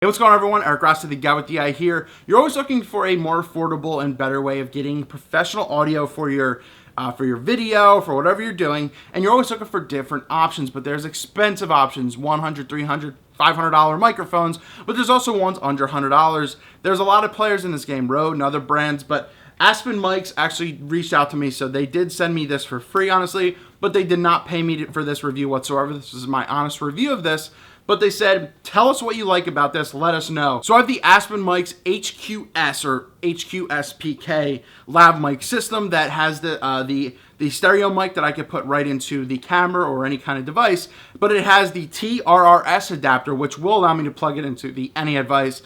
Hey, what's going on, everyone? Eric Rossi, the guy with the eye here. You're always looking for a more affordable and better way of getting professional audio for your video, for whatever you're doing, and you're always looking for different options. But there's expensive options, $100, $300, $500 microphones, but there's also ones under $100. There's a lot of players in this game, Rode and other brands, but Aspen Mics actually reached out to me, so they did send me this for free, honestly, but they did not pay me for this review whatsoever. This is my honest review of this. But they said, tell us what you like about this, let us know. So I have the Aspen Mics HQS or Hq-Spk Lav mic system that has the stereo mic that I could put right into the camera or any kind of device, but it has the TRRS adapter, which will allow me to plug it into any device,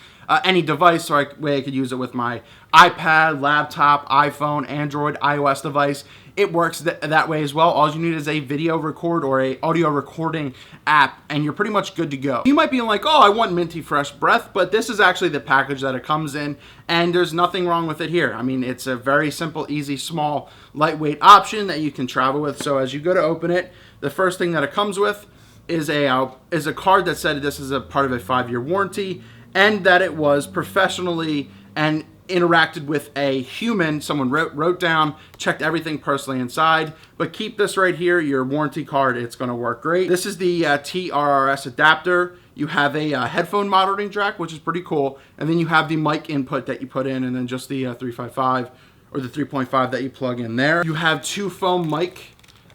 so way I could use it with my iPad, laptop, iPhone, Android, iOS device. It works that way as well. All you need is a video record or a audio recording app, and you're pretty much good to go. You might be like, oh, I want minty fresh breath, but this is actually the package that it comes in, and there's nothing wrong with it here. I mean, it's a very simple, easy, small, lightweight option that you can travel with. So as you go to open it, the first thing that it comes with is a card that said this is a part of a 5-year warranty, and that it was professionally and interacted with a human. Someone wrote down, checked everything personally inside. But keep this right here, your warranty card. It's going to work great. This is the TRRS adapter. You have a headphone monitoring jack, which is pretty cool, and then you have the mic input that you put in, and then just the 355 or the 3.5 that you plug in there. You have two foam mic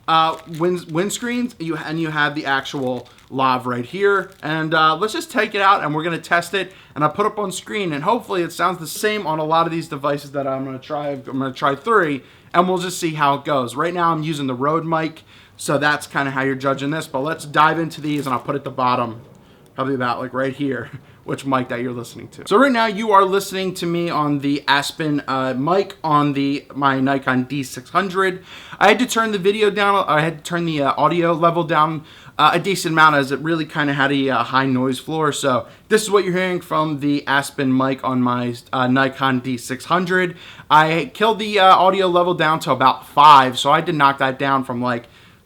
windscreens, and you have the actual Lav right here. And let's just take it out and we're going to test it, and I'll put up on screen, and hopefully it sounds the same on a lot of these devices that I'm going to try. I'm going to try 3, and we'll just see how it goes. Right now I'm using the Rode mic, so that's kind of how you're judging this, but let's dive into these, and I'll put at the bottom, probably about like right here, which mic that you're listening to. So right now you are listening to me on the Aspen mic on my Nikon D600. I had to turn the video down, I had to turn the audio level down a decent amount, as it really kind of had a high noise floor. So this is what you're hearing from the Aspen mic on my Nikon D600. I killed the audio level down to about 5, so I did knock that down from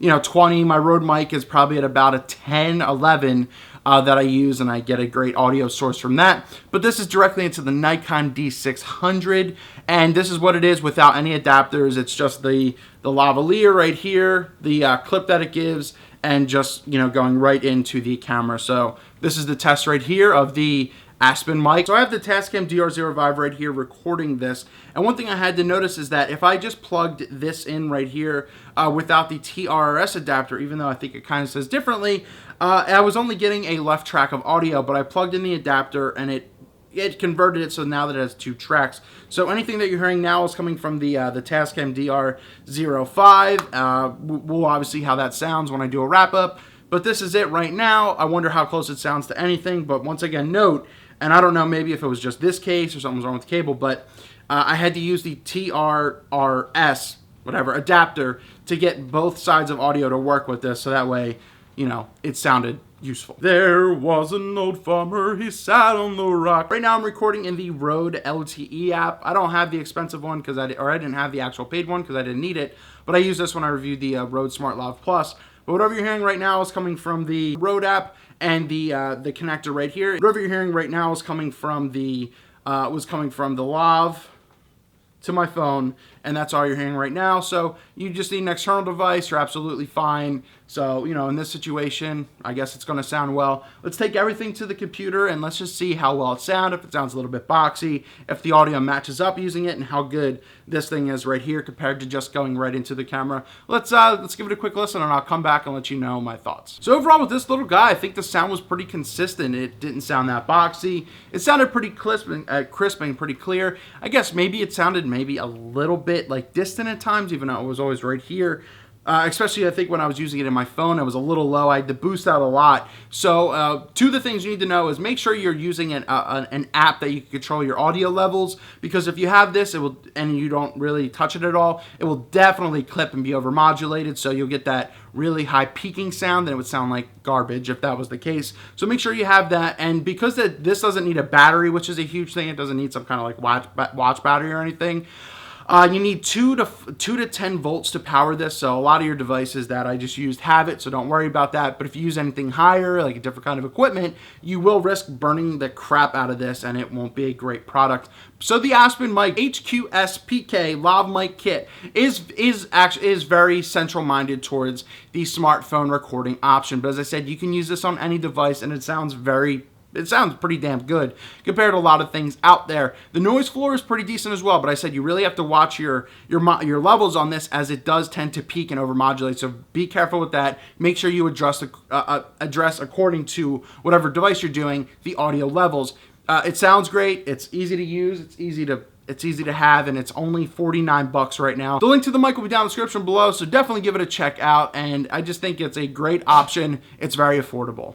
20. My Rode mic is probably at about a 10, 11 that I use, and I get a great audio source from that. But this is directly into the Nikon D600, and this is what it is without any adapters. It's just the lavalier right here, the clip that it gives, and just going right into the camera. So this is the test right here of the Aspen mic. So I have the Tascam DR05 right here recording this, and one thing I had to notice is that if I just plugged this in right here without the TRRS adapter, even though I think it kind of says differently, I was only getting a left track of audio, but I plugged in the adapter and it converted it, so now that it has 2 tracks. So anything that you're hearing now is coming from the Tascam DR05. We'll obviously see how that sounds when I do a wrap-up, but this is it right now. I wonder how close it sounds to anything, but once again, note, and I don't know, maybe if it was just this case or something was wrong with the cable, but I had to use the TRRS, whatever, adapter to get both sides of audio to work with this, so that way, it sounded useful. There was an old farmer, he sat on the rock. Right now I'm recording in the Rode LTE app. I don't have the expensive one because I didn't have the actual paid one because I didn't need it, but I used this when I reviewed the Rode Smart Lav Plus. But whatever you're hearing right now is coming from the Rode app and the connector right here. Whatever you're hearing right now is coming from the Lav to my phone, and that's all you're hearing right now. So you just need an external device, you're absolutely fine. So, in this situation, I guess it's going to sound well. Let's take everything to the computer and let's just see how well it sounds, if it sounds a little bit boxy, if the audio matches up using it, and how good this thing is right here compared to just going right into the camera. Let's give it a quick listen, and I'll come back and let you know my thoughts. So overall with this little guy, I think the sound was pretty consistent. It didn't sound that boxy. It sounded pretty crisp and pretty clear. I guess maybe it sounded maybe a little bit distant at times, even though it was always right here. Especially I think when I was using it in my phone, it was a little low. I had to boost out a lot. So 2 of the things you need to know is make sure you're using an app that you can control your audio levels, because if you have this, and you don't really touch it at all, it will definitely clip and be overmodulated, so you'll get that really high peaking sound, then it would sound like garbage if that was the case. So make sure you have that, and because this doesn't need a battery, which is a huge thing, it doesn't need some kind of watch battery or anything, You need 2 to 10 volts to power this, so a lot of your devices that I just used have it, so don't worry about that. But if you use anything higher, like a different kind of equipment, you will risk burning the crap out of this, and it won't be a great product. So the Aspen Hq-Spk Lav mic kit is very central minded towards the smartphone recording option. But as I said, you can use this on any device, and it sounds pretty damn good compared to a lot of things out there. The noise floor is pretty decent as well, but I said you really have to watch your levels on this, as it does tend to peak and overmodulate. So be careful with that. Make sure you address according to whatever device you're doing the audio levels. It sounds great. It's easy to use. It's easy to have, and it's only $49 right now. The link to the mic will be down in the description below, so definitely give it a check out. And I just think it's a great option. It's very affordable.